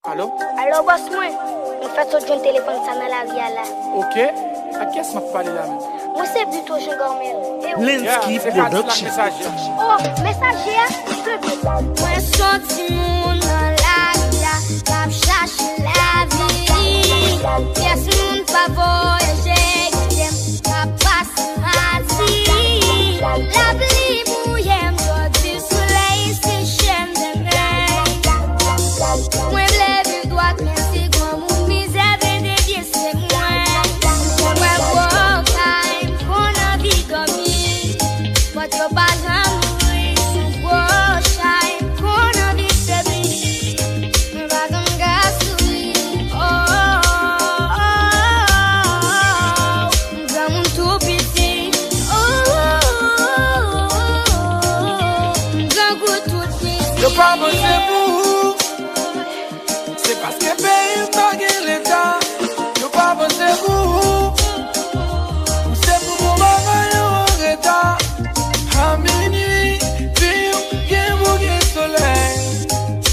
Allô? Allô, boss, moi. On fait sauter un téléphone ça dans la vie là. Ok. À qui est-ce que je parle là? Moi, c'est plutôt Bgarme. Linsky Production. Oh, messager, s'il te plaît. Moi, sorti mon dans la vie, cap cherche la vie. Pièce mon pas voyager, j'aime pas passer ainsi. La pluie mouillée, du soleil, c'est chaîne de neige. Moi, lève le doigt, merci, grand mon misère, de dédier, c'est moi. Moi, walk time, qu'on a vie comme il. But you're bad, I'm rich, walk time, qu'on a vie, c'est bien. Mais pas comme gasoil, oh, oh, oh, dans mon tout petit, oh, dans goût tout petit. Le pas bon c'est vous. C'est parce que pays pas l'état. Le pas bon c'est vous. C'est pour mon bagage en retard. À minuit, vieux, bien beau que soleil.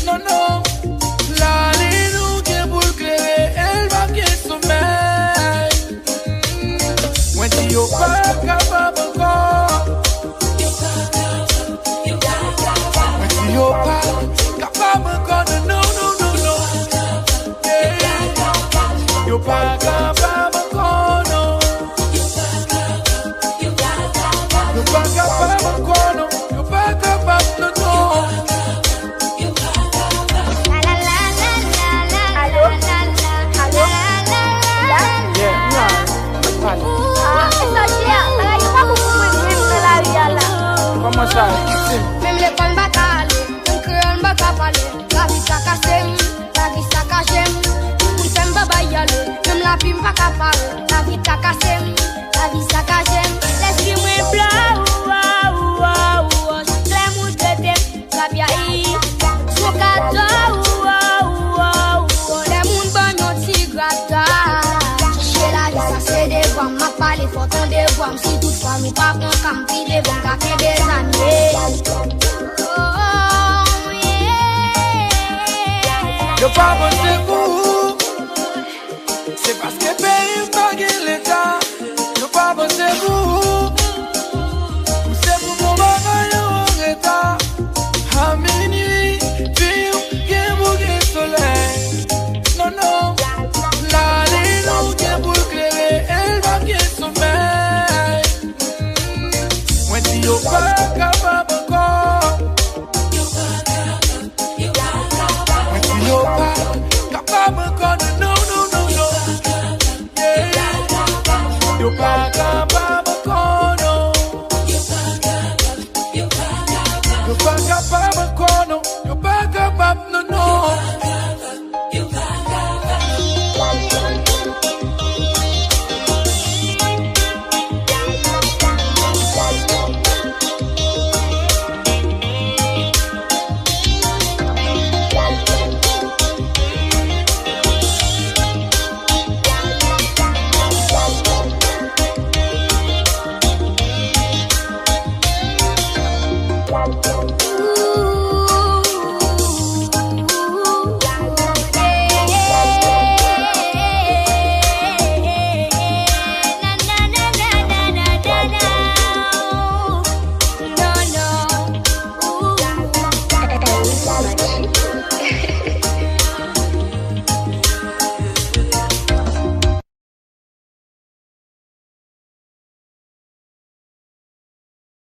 Non, non, la ligne qui est pour éclairer, elle va que sommeil. Moi, si yo pas capable encore. Moi, si yo pas capable encore de non, non, non, non. Yeah. Yo pas capable encore, non. Yo pas capable encore, non. Yo pas capable, non, non. La la la la la. Allô? Allô? Yeah, non, parle. Ah, messager, il y a pas beaucoup de gens dans la vie là. Comment ça, Christine? Même les pommes bacalé, un crayon bacapalé. La vie ça casse, la vie ça cache. Tout s'aime babayale, même la pime pakapab. La vie ça casse, la vie ça cache. L'esprit moins blanc, ouah ouah ouah. Les mouches de thème, la biaï. Son cadeau, ouah ouah ouah. Les mouches bon yon ti grata. Chez la vie ça c'est des voix, m'a parlé fort on des voix. Si toutefois nous pas on campi des voix, ça fait des années. Le pas bon c'est vous. C'est parce que pays pas l'état. Le pas bon c'est vous. C'est pour mon bagage en retard. À minuit, vieux, bien beau que soleil. Non, non, la ligne qui est pour éclairer, elle va que sommeil. Moi, si yo pas capable encore. Moi, si yo pas capable encore de